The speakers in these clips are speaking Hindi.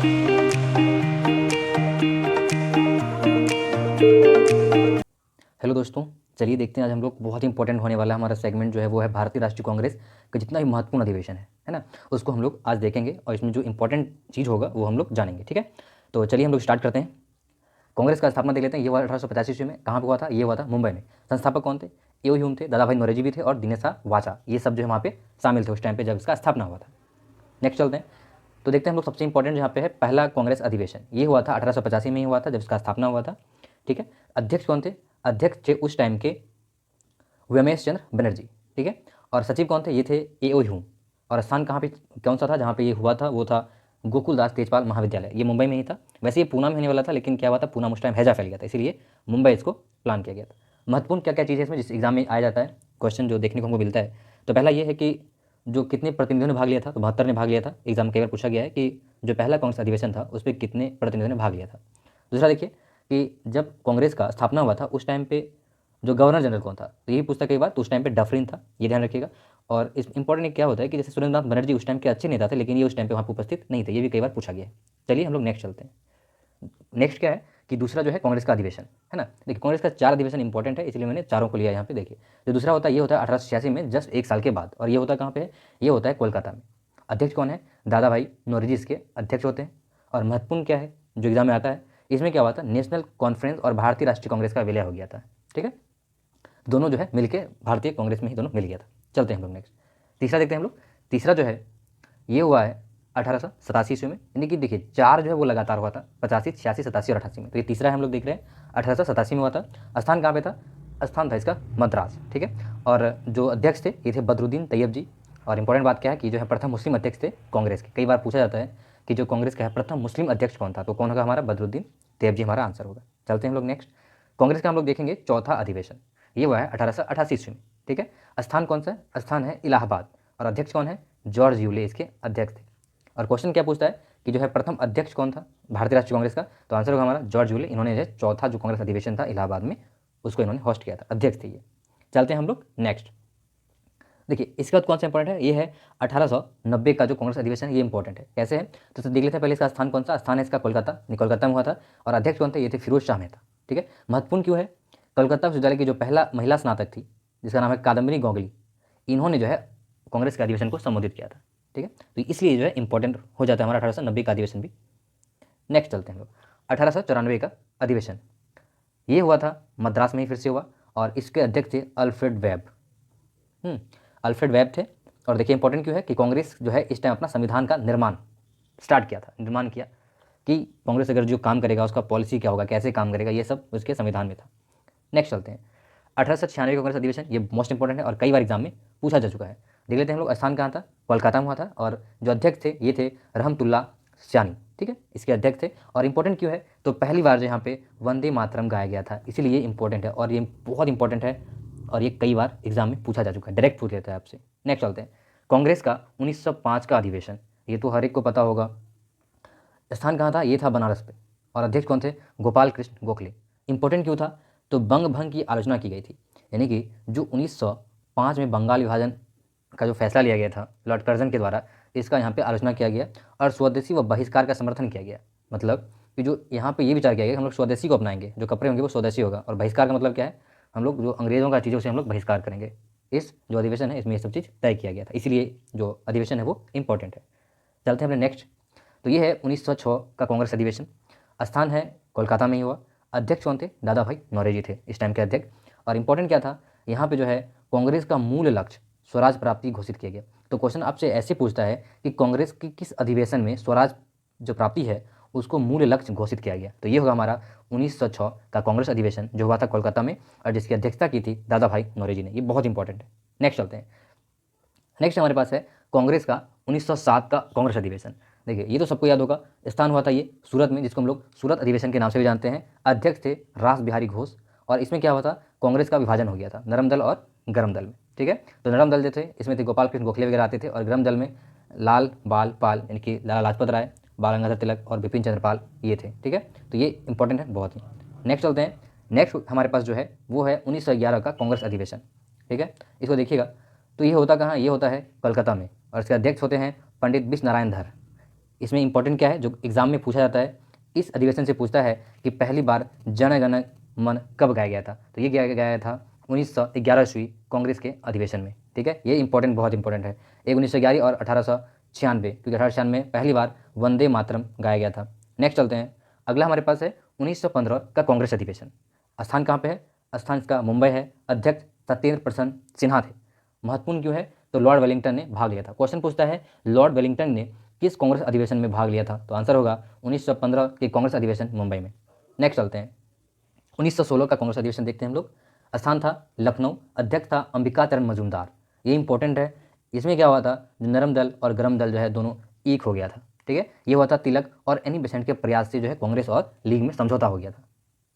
हेलो दोस्तों, चलिए देखते हैं आज हम लोग बहुत ही इंपॉर्टेंट होने वाला है हमारा सेगमेंट जो है वो है भारतीय राष्ट्रीय कांग्रेस का जितना भी महत्वपूर्ण अधिवेशन है ना, उसको हम लोग आज देखेंगे और इसमें जो इंपॉर्टेंट चीज़ होगा वो हम लोग जानेंगे। ठीक है, तो चलिए हम लोग स्टार्ट करते हैं। कांग्रेस का स्थापना देख लेते हैं। ये हुआ 1885 ईस्वी में। कहाँ पे हुआ था? ये हुआ था मुंबई में। संस्थापक कौन थे? एओ ह्यूम थे, दादा भाई नौरोजी भी थे और दिनेशा वाचा, ये सब जो है वहाँ पे शामिल थे उस टाइम पे जब इसका स्थापना हुआ था। नेक्स्ट चलते हैं, तो देखते हैं हम लोग सबसे इंपॉर्टेंट यहाँ पे है पहला कांग्रेस अधिवेशन। ये हुआ था 1885 में ही हुआ था जब इसका स्थापना हुआ था। ठीक है, अध्यक्ष कौन थे? अध्यक्ष थे उस टाइम के व्योमेश चंद्र बनर्जी। ठीक है, और सचिव कौन थे? ये थे एओ ह्यूम। और स्थान कहाँ पे कौन सा था जहाँ पे ये हुआ था? वो था गोकुलदास तेजपाल महाविद्यालय, ये मुंबई में ही था। वैसे ये पूना में होने वाला था, लेकिन क्या हुआ था, पूना उस टाइम हैजा फैल गया था, इसलिए मुंबई इसको प्लान किया गया था। महत्वपूर्ण क्या क्या चीज़ है इसमें जिस एग्जाम में आ जाता है क्वेश्चन जो देखने को हमको मिलता है, तो पहला ये है कि जो कितने प्रतिनिधियों ने भाग लिया था, तो 72 ने भाग लिया था। एग्जाम कई बार पूछा गया है कि जो पहला कांग्रेस अधिवेशन था उस पर कितने प्रतिनिधियों ने भाग लिया था। दूसरा देखिए कि जब कांग्रेस का स्थापना हुआ था उस टाइम पे जो गवर्नर जनरल कौन था, तो यही पूछता कई बार, तो उस टाइम पे डफरिन था, ये ध्यान रखिएगा। और इस इंपॉर्टेंट क्या होता है कि जैसे सुरेंद्रनाथ बनर्जी उस टाइम के अच्छे नेता थे, लेकिन ये उस टाइम पे वहाँ पर उपस्थित नहीं थे, ये भी कई बार पूछा गया है। चलिए हम लोग नेक्स्ट चलते हैं। नेक्स्ट क्या है कि दूसरा जो है कांग्रेस का अधिवेशन है ना। देखिए कांग्रेस का 4 अधिवेशन इंपॉर्टेंट है, इसलिए मैंने चारों को लिया यहाँ पे। देखिए जो दूसरा होता है ये होता है 1886 में, जस्ट एक साल के बाद, और ये होता है कहाँ पे है? ये होता है कोलकाता में। अध्यक्ष कौन है? दादा भाई नौरोजी इसके अध्यक्ष होते हैं। और महत्वपूर्ण क्या है जो एग्जाम में आता है, इसमें क्या हुआ था? नेशनल कॉन्फ्रेंस और भारतीय राष्ट्रीय कांग्रेस का विलय हो गया था। ठीक है, दोनों जो है मिलके भारतीय कांग्रेस में ही दोनों मिल गया था। चलते हैं हम लोग नेक्स्ट, तीसरा देखते हैं हम लोग। तीसरा जो है ये हुआ है 1887 ईस्वी में, यानी कि देखिए 4 जो है वो लगातार हुआ था, 85, 86, 87 और 88 में। तो ये तीसरा हम लोग देख रहे हैं 1887 में हुआ था। स्थान कहाँ पे था? स्थान था इसका मद्रास। ठीक है, और जो अध्यक्ष थे ये थे बदरुद्दीन तैयब जी। और इंपॉर्टेंट बात क्या है कि जो है प्रथम मुस्लिम अध्यक्ष थे कांग्रेस के। कई बार पूछा जाता है कि जो कांग्रेस का है प्रथम मुस्लिम अध्यक्ष कौन था, तो कौन होगा? हमारा बदरुद्दीन तैयब जी हमारा आंसर होगा। चलते हैं हम लोग नेक्स्ट। कांग्रेस का हम लोग देखेंगे चौथा अधिवेशन, ये हुआ है 1888 ईस्वी में। ठीक है, स्थान कौन सा है? स्थान है इलाहाबाद। और अध्यक्ष कौन है? जॉर्ज यूले इसके अध्यक्ष थे। और क्वेश्चन क्या पूछता है कि जो है प्रथम अध्यक्ष कौन था भारतीय राष्ट्रीय कांग्रेस का, तो आंसर होगा हमारा जॉर्ज यूले। इन्होंने जो चौथा जो कांग्रेस अधिवेशन था इलाहाबाद में उसको इन्होंने होस्ट किया था, अध्यक्ष थे ये। चलते हैं हम लोग नेक्स्ट। देखिए इसके बाद कौन सा इंपॉर्टेंट है? ये है 1890 का जो कांग्रेस अधिवेशन है, ये इंपॉर्टेंट है। कैसे है तो देख लेते हैं पहले इसका स्थान कौन सा? स्थान है इसका कोलकाता, कोलकाता में हुआ था। और अध्यक्ष कौन थे? ये थे फिरोज शाह मेहता। ठीक है, महत्वपूर्ण क्यों है? कोलकाता विश्वविद्यालय की जो पहला महिला स्नातक थी जिसका नाम है कादम्बरी गोगली, इन्होंने जो है कांग्रेस के अधिवेशन को संबोधित किया था। ठीक है, तो इसलिए जो है इंपॉर्टेंट हो जाता है हमारा 1890 का अधिवेशन भी। नेक्स्ट चलते हैं हम लोग 1894 का अधिवेशन। ये हुआ था मद्रास में ही फिर से हुआ, और इसके अध्यक्ष थे अल्फ्रेड वेब। अल्फ्रेड वेब थे। और देखिए इंपॉर्टेंट क्यों है कि कांग्रेस जो है इस टाइम अपना संविधान का निर्माण स्टार्ट किया था, निर्माण किया कि कांग्रेस अगर जो काम करेगा उसका पॉलिसी क्या होगा, कैसे काम करेगा, ये सब उसके संविधान में था। नेक्स्ट चलते हैं 1896 का कांग्रेस अधिवेशन। ये मोस्ट इंपॉर्टेंट है और कई बार एग्जाम में पूछा जा चुका है। देख लेते हैं हम लोग। स्थान कहाँ था? कोलकाता में हुआ था। और जो अध्यक्ष थे ये थे रहमतुल्ला सानी। ठीक है, इसके अध्यक्ष थे। और इंपॉर्टेंट क्यों है तो पहली बार जो यहाँ पे वंदे मातरम गाया गया था, इसीलिए ये इंपॉर्टेंट है और ये बहुत इंपॉर्टेंट है। और ये कई बार एग्जाम में पूछा जा चुका है, डायरेक्ट पूछ लेता है आपसे। नेक्स्ट चलते हैं कांग्रेस का 1905 का अधिवेशन। ये तो हर एक को पता होगा। स्थान कहाँ था? ये था बनारस पे। और अध्यक्ष कौन थे? गोपाल कृष्ण गोखले। इंपॉर्टेंट क्यों था तो बंग भंग की आलोचना की गई थी, यानी कि जो 1905 में बंगाल विभाजन का जो फैसला लिया गया था लॉर्ड कर्जन के द्वारा, इसका यहाँ पे आलोचना किया गया और स्वदेशी व बहिष्कार का समर्थन किया गया। मतलब कि जो यहाँ पे ये विचार किया गया कि हम लोग स्वदेशी को अपनाएंगे, जो कपड़े होंगे वो स्वदेशी होगा। और बहिष्कार का मतलब क्या है? हम लोग जो अंग्रेज़ों का चीज़ों से हम लोग बहिष्कार करेंगे। इस जो अधिवेशन है इसमें ये सब चीज़ तय किया गया था, इसीलिए जो अधिवेशन है वो इंपॉर्टेंट है। चलते हैं अपने नेक्स्ट। तो ये है 1906 का कांग्रेस अधिवेशन। स्थान है कोलकाता में ही हुआ। अध्यक्ष कौन थे? दादा भाई नौरोजी थे इस टाइम के अध्यक्ष। और इंपॉर्टेंट क्या था यहाँ पे जो है कांग्रेस का मूल लक्ष्य स्वराज प्राप्ति घोषित किया गया। तो क्वेश्चन आपसे ऐसे पूछता है कि कांग्रेस की किस अधिवेशन में स्वराज जो प्राप्ति है उसको मूल लक्ष्य घोषित किया गया, तो ये होगा हमारा 1906 का कांग्रेस अधिवेशन जो हुआ था कोलकाता में और जिसकी अध्यक्षता की थी दादा भाई नौरोजी ने। ये बहुत इंपॉर्टेंट है। नेक्स्ट चलते हैं। नेक्स्ट हमारे पास है कांग्रेस का 1907 का कांग्रेस अधिवेशन। देखिए ये तो सबको याद होगा। स्थान हुआ था ये सूरत में, जिसको हम लोग सूरत अधिवेशन के नाम से भी जानते हैं। अध्यक्ष थे रास बिहारी घोष। और इसमें क्या हुआ था? कांग्रेस का विभाजन हो गया था नरम दल और गरम दल में। ठीक है, तो नरम दल जो थे इसमें थे गोपाल कृष्ण गोखले वगैरह आते थे, और गरम दल में लाल बाल पाल यानी कि लाला लाजपत राय, बाल गंगाधर तिलक और बिपिन चंद्र पाल ये थे। ठीक है, तो ये इंपॉर्टेंट है बहुत ही। नेक्स्ट चलते हैं। नेक्स्ट हमारे पास जो है वो है 1911 का कांग्रेस अधिवेशन। ठीक है, इसको देखिएगा। तो ये होता कहाँ? ये होता है कलकत्ता में। और इसके अध्यक्ष होते हैं पंडित विश्व नारायण धर। इसमें इंपॉर्टेंट क्या है जो एग्जाम में पूछा जाता है, इस अधिवेशन से पूछता है कि पहली बार जन गण मन कब गाया गया था। तो ये गाया था 1911वीं कांग्रेस के अधिवेशन में। ठीक है, ये इंपॉर्टेंट, बहुत इंपॉर्टेंट है। एक 1911 और 1896, क्योंकि 1896 में पहली बार वंदे मातरम गाया गया था। नेक्स्ट चलते हैं, अगला हमारे पास है 1915 का कांग्रेस अधिवेशन। स्थान कहाँ पे है? स्थान इसका मुंबई है। अध्यक्ष सत्येंद्र प्रसन्न सिन्हा थे। महत्वपूर्ण क्यों है? तो लॉर्ड वेलिंगटन ने भाग लिया था। क्वेश्चन पूछता है लॉर्ड वेलिंगटन ने किस कांग्रेस अधिवेशन में भाग लिया था? तो आंसर होगा 1915 के कांग्रेस अधिवेशन मुंबई में। नेक्स्ट चलते हैं, 1916 का कांग्रेस अधिवेशन देखते हैं हम लोग। स्थान था लखनऊ। अध्यक्ष था अंबिका चरण मजूमदार। ये इंपॉर्टेंट है। इसमें क्या हुआ था, जो नरम दल और गरम दल जो है दोनों एक हो गया था। ठीक है, ये हुआ था तिलक और एनी बेसेंट के प्रयास से जो है कांग्रेस और लीग में समझौता हो गया था।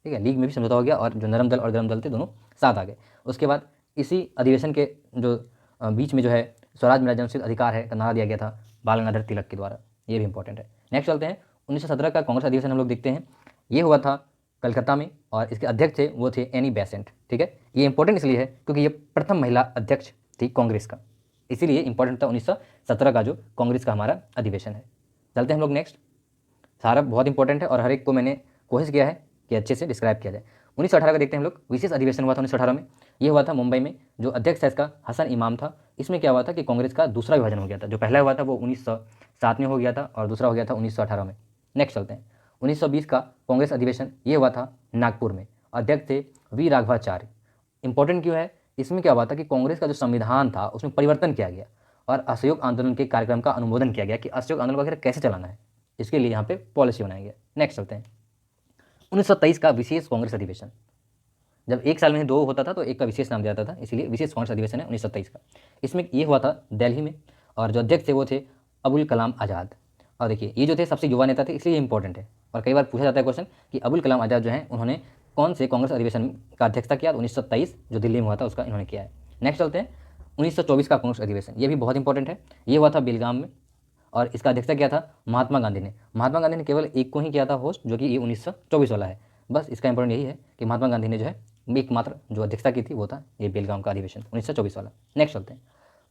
ठीक है, लीग में भी समझौता हो गया और जो नरम दल और गरम दल थे दोनों साथ आ गए। उसके बाद इसी अधिवेशन के जो बीच में जो है स्वराज मेरा जन्मसिद्ध अधिकार है का नारा दिया गया था बाल गंगाधर तिलक के द्वारा। ये भी इंपॉर्टेंट है। नेक्स्ट चलते हैं, 1917 का कांग्रेस अधिवेशन हम लोग देखते हैं। ये हुआ था कलकत्ता में और इसके अध्यक्ष थे वो थे एनी बेसेंट। ठीक है, ये इंपॉर्टेंट इसलिए है क्योंकि ये प्रथम महिला अध्यक्ष थी कांग्रेस का, इसीलिए इंपॉर्टेंट था 1917 का जो कांग्रेस का हमारा अधिवेशन है। चलते हैं हम लोग नेक्स्ट। सारा बहुत इंपॉर्टेंट है और हर एक को मैंने कोशिश किया है कि अच्छे से डिस्क्राइब किया जाए। 1918 का देखते हैं हम लोग। विशेष अधिवेशन हुआ था 1918 में। ये हुआ था मुंबई में। जो अध्यक्ष था इसका हसन इमाम था। इसमें क्या हुआ था कि कांग्रेस का दूसरा विभाजन हो गया था। जो पहला हुआ था वो 1907 में हो गया था और दूसरा हो गया था 1918 में। नेक्स्ट चलते हैं, 1920 का कांग्रेस अधिवेशन ये हुआ था नागपुर में। अध्यक्ष थे वी राघवाचार्य। इंपॉर्टेंट क्यों है? इसमें क्या हुआ था कि कांग्रेस का जो संविधान था उसमें परिवर्तन किया गया और असहयोग आंदोलन के कार्यक्रम का अनुमोदन किया गया कि असहयोग आंदोलन वगैरह कैसे चलाना है, इसके लिए यहाँ पे पॉलिसी बनाई गई। नेक्स्ट चलते हैं, 1923 का विशेष कांग्रेस अधिवेशन। जब एक साल में दो होता था तो एक का विशेष नाम दिया जाता था, इसीलिए विशेष कांग्रेस अधिवेशन है 1927 का। इसमें ये हुआ था दिल्ली में और जो अध्यक्ष थे वो थे अबुल कलाम आज़ाद। और देखिए ये जो थे सबसे युवा नेता थे, इसलिए इंपॉर्टेंट है और कई बार पूछा जाता है क्वेश्चन कि अबुल कलाम आज़ाद जो है उन्होंने कौन से कांग्रेस अधिवेशन का अध्यक्षता किया? 1927 जो दिल्ली में हुआ था उसका इन्होंने किया है। नेक्स्ट चलते हैं, 1924 का कांग्रेस अधिवेशन। ये भी बहुत इंपॉर्टेंट है। ये हुआ था बेलगाम में और इसका अध्यक्षता किया था महात्मा गांधी ने। महात्मा गांधी ने केवल एक को ही किया था होस्ट, जो कि ये 1924 वाला है। बस इसका इंपॉर्टेंट यही है कि महात्मा गांधी ने जो है एकमात्र जो अध्यक्षता की थी वो था ये बेलगाम का अधिवेशन 1924 वाला। नेक्स्ट चलते हैं,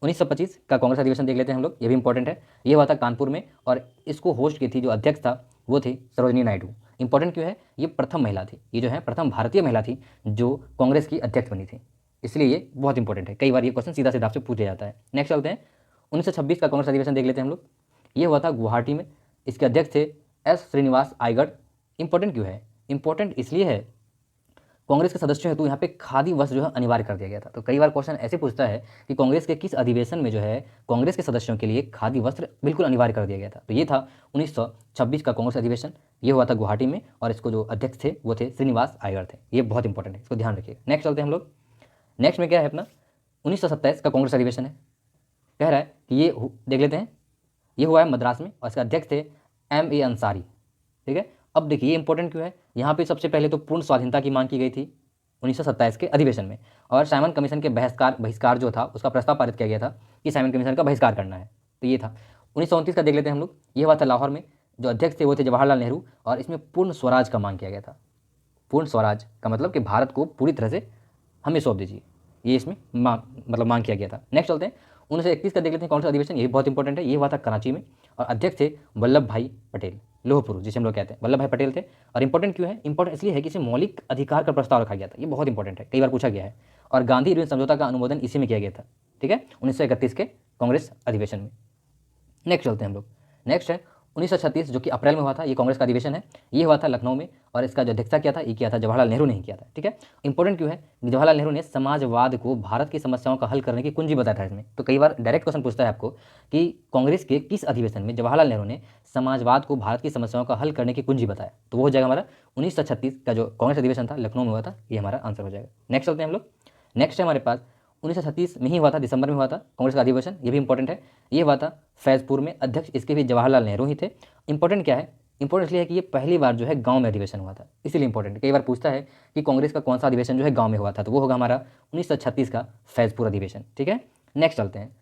1925 का कांग्रेस अधिवेशन देख लेते हैं हम लोग। ये भी इंपॉर्टेंट है। ये हुआ था कानपुर में और इसको होस्ट की थी, जो अध्यक्ष था वो थी सरोजिनी नायडू। इंपॉर्टेंट क्यों है? ये प्रथम महिला थी, ये जो है प्रथम भारतीय महिला थी जो कांग्रेस की अध्यक्ष बनी थी, इसलिए ये बहुत इंपॉर्टेंट है। कई बार ये क्वेश्चन सीधा सीधा आपसे पूछा जाता है। नेक्स्ट चलते हैं, 1926 का कांग्रेस अधिवेशन देख लेते हैं हम लोग। ये हुआ था गुवाहाटी में। इसके अध्यक्ष थे एस श्रीनिवास आयगढ़। इंपॉर्टेंट क्यों है? इंपॉर्टेंट इसलिए है कांग्रेस के सदस्यों हेतु यहाँ पे खादी वस्त्र जो है अनिवार्य कर दिया गया था। तो कई बार क्वेश्चन ऐसे पूछता है कि कांग्रेस के किस अधिवेशन में जो है कांग्रेस के सदस्यों के लिए खादी वस्त्र बिल्कुल अनिवार्य कर दिया गया था? तो ये था 1926 का कांग्रेस अधिवेशन। ये हुआ था गुवाहाटी में और इसको जो अध्यक्ष थे वो थे श्रीनिवास आयगढ़ थे। ये बहुत इंपॉर्टेंट है, इसको ध्यान रखिएगा। नेक्स्ट चलते हैं हम लोग। नेक्स्ट में क्या है अपना 1927 का कांग्रेस अधिवेशन है। कह रहा है कि ये देख लेते हैं। ये हुआ है मद्रास में और इसका अध्यक्ष थे M.A. अंसारी। ठीक है, अब देखिए ये इंपॉर्टेंट क्यों है? यहाँ पे सबसे पहले तो पूर्ण स्वाधीनता की मांग की गई थी 1927 के अधिवेशन में और साइमन कमीशन के बहिष्कार जो था उसका प्रस्ताव पारित किया गया था कि साइमन कमीशन का बहिष्कार करना है। तो ये था 1929 का देख लेते हैं हम लोग। ये हुआ था लाहौर में। जो अध्यक्ष थे वो थे जवाहरलाल नेहरू और इसमें पूर्ण स्वराज का मांग किया गया था। पूर्ण स्वराज का मतलब कि भारत को पूरी तरह से हमें सौंप दीजिए, ये इसमें मांग किया गया था। नेक्स्ट चलते हैं, 1931 का देख लेते हैं कांग्रेस अधिवेशन। ये बहुत इंपॉर्टेंट है। ये हुआ था कराची में और अध्यक्ष थे वल्लभ भाई पटेल, लोह पुरुष जिसे हम लोग कहते हैं, वल्लभ भाई पटेल थे। और इंपॉर्टेंट क्यों है? इंपॉर्टेंट इसलिए है कि इसे मौलिक अधिकार का प्रस्ताव रखा गया था। ये बहुत इंपॉर्टेंट है, कई बार पूछा गया है। और गांधी इरविन समझौता का अनुमोदन इसी में किया गया था। ठीक है, 1931 के कांग्रेस अधिवेशन में। नेक्स्ट चलते हैं हम लोग। नेक्स्ट है 1936 जो कि अप्रैल में हुआ था। ये कांग्रेस का अधिवेशन है। ये हुआ था लखनऊ में और इसका जो अध्यक्षता किया था ये किया था जवाहरलाल नेहरू ने ही किया था। ठीक है, इंपॉर्टेंट क्यों है? जवाहरलाल नेहरू ने समाजवाद को भारत की समस्याओं का हल करने की कुंजी बताया था इसमें। तो कई बार डायरेक्ट क्वेश्चन पूछता है आपको कि कांग्रेस के किस अधिवेशन में जवाहरलाल नेहरू ने समाजवाद को भारत की समस्याओं का हल करने की कुंजी बताया? तो वो हो जाएगा हमारा 1936 का जो कांग्रेस अधिवेशन था लखनऊ में हुआ था, ये हमारा आंसर हो जाएगा। नेक्स्ट चलते हैं हम लोग। नेक्स्ट है हमारे पास 1936 में ही हुआ था, दिसंबर में हुआ था कांग्रेस का अधिवेशन। ये भी इंपॉर्टेंट है। ये हुआ था फैजपुर में। अध्यक्ष इसके भी जवाहरलाल नेहरू ही थे। इंपॉर्टेंट क्या है? इंपॉर्टेंट इसलिए है कि ये पहली बार जो है गांव में अधिवेशन हुआ था, इसीलिए इंपॉर्टेंट। कई बार पूछता है कि कांग्रेस का कौन सा अधिवेशन जो है गांव में हुआ था, तो वो होगा हमारा 1936 का फैजपुर अधिवेशन। ठीक है, नेक्स्ट चलते हैं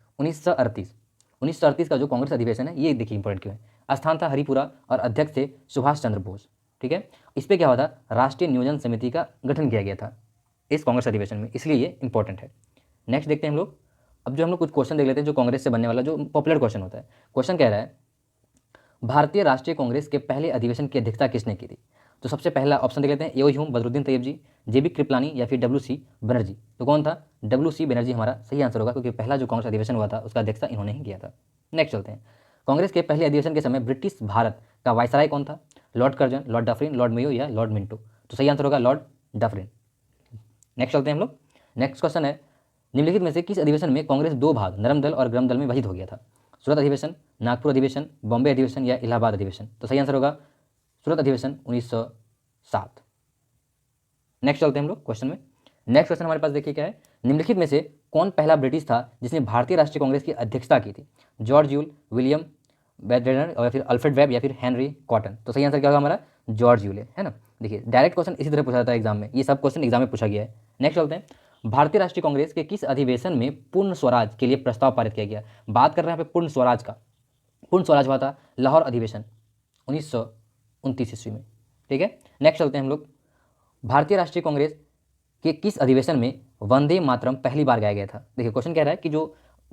1938 का जो कांग्रेस अधिवेशन है ये देखिए इंपॉर्टेंट क्यों है। स्थान था हरिपुरा और अध्यक्ष थे सुभाष चंद्र बोस। ठीक है, इस पर क्या हुआ था? राष्ट्रीय नियोजन समिति का गठन किया गया था इस कांग्रेस अधिवेशन में, इसलिए ये इंपॉर्टेंट है। नेक्स्ट देखते हैं हम लोग। अब जो हम लोग कुछ क्वेश्चन देख लेते हैं जो कांग्रेस से बनने वाला जो पॉपुलर क्वेश्चन होता है। क्वेश्चन कह रहा है भारतीय राष्ट्रीय कांग्रेस के पहले अधिवेशन की अध्यक्षता किसने की थी? तो सबसे पहला ऑप्शन देख लेते हैं, ए ह्यूम बदरुद्दीन तैयब जी, जेबी कृपलानी या फिर डब्ल्यू सी बनर्जी। तो कौन था? डब्ल्यू सी बनर्जी हमारा सही आंसर होगा, क्योंकि पहला जो कांग्रेस अधिवेशन हुआ था उसका अध्यक्षता इन्होंने ही किया था। नेक्स्ट चलते हैं, कांग्रेस के पहले अधिवेशन के समय ब्रिटिश भारत का वायसराय कौन था? Lord Curzon, Lord Dufferin, Lord Mayo या लॉर्ड मिंटो। तो सही आंसर होगा लॉर्ड डफरिन। नेक्स्ट चलते हैं हम लोग। नेक्स्ट क्वेश्चन है, निम्नलिखित में से किस अधिवेशन में कांग्रेस दो भाग नरम दल और गरम दल में विभाजित हो गया था? सूरत अधिवेशन, नागपुर अधिवेशन, बॉम्बे अधिवेशन या इलाहाबाद अधिवेशन। तो सही आंसर होगा सूरत अधिवेशन 1907। नेक्स्ट चलते हैं हम लोग क्वेश्चन में। नेक्स्ट क्वेश्चन हमारे पास देखिए क्या है, निम्नलिखित में से कौन पहला ब्रिटिश था जिसने भारतीय राष्ट्रीय कांग्रेस की अध्यक्षता की थी? जॉर्ज यूल, विलियम बेडरेनर और फिर अल्फ्रेड वेब या फिर हेनरी कॉटन। तो सही आंसर क्या होगा हमारा? जॉर्ज यूले, है ना। देखिए डायरेक्ट क्वेश्चन इसी तरह पूछा जाता है एग्जाम में, ये सब क्वेश्चन एग्जाम में पूछा गया है। नेक्स्ट चलते हैं, भारतीय राष्ट्रीय कांग्रेस के किस अधिवेशन में पूर्ण स्वराज के लिए प्रस्ताव पारित किया गया? बात कर रहे हैं यहाँ पे पूर्ण स्वराज का। पूर्ण स्वराज हुआ था लाहौर अधिवेशन 1929 ईस्वी में, ठीक है। नेक्स्ट चलते हैं हम लोग, भारतीय राष्ट्रीय कांग्रेस के किस अधिवेशन में वंदे मातरम पहली बार गाया गया था? देखिए क्वेश्चन कह रहा है कि जो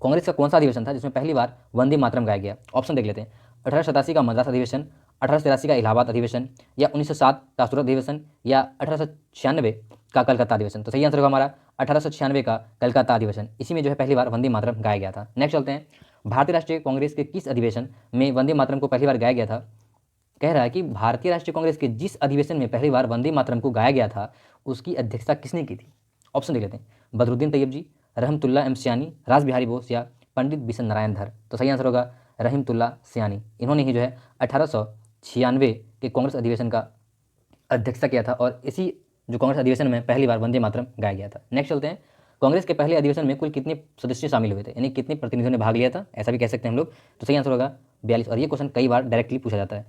कांग्रेस का कौन सा अधिवेशन था जिसमें पहली बार वंदे मातरम गाया गया? ऑप्शन देख लेते हैं, 1887 का मद्रास अधिवेशन, 1883 का इलाहाबाद अधिवेशन या 1907 का सूरत अधिवेशन या 1896 का कलकत्ता अधिवेशन। तो सही आंसर होगा हमारा 1896 का कलकत्ता अधिवेशन, इसी में जो है पहली बार वंदे मातरम गाया गया था। नेक्स्ट चलते हैं, भारतीय राष्ट्रीय कांग्रेस के किस अधिवेशन में वंदे मातरम को पहली बार गाया गया था? कह रहा है कि भारतीय राष्ट्रीय कांग्रेस के जिस अधिवेशन में पहली बार वंदे मातरम को गाया गया था उसकी अध्यक्षता किसने की थी? ऑप्शन देख लेते हैं, बदरुद्दीन तैयब जी, रहमतुल्ला एम सियानी, रास बिहारी बोस या पंडित बिशन नारायण धर। तो सही आंसर होगा रहमतुल्ला सियानी, इन्होंने ही जो है 1896 के कांग्रेस अधिवेशन का अध्यक्षता किया था और इसी जो कांग्रेस अधिवेशन में पहली बार वंदे मातरम गाया गया था। नेक्स्ट चलते हैं, कांग्रेस के पहले अधिवेशन में कुल कितने सदस्य शामिल हुए थे, यानी कितने प्रतिनिधियों ने भाग लिया था, ऐसा भी कह सकते हैं हम लोग। तो सही आंसर होगा 42, और ये क्वेश्चन कई बार डायरेक्टली पूछा जाता है।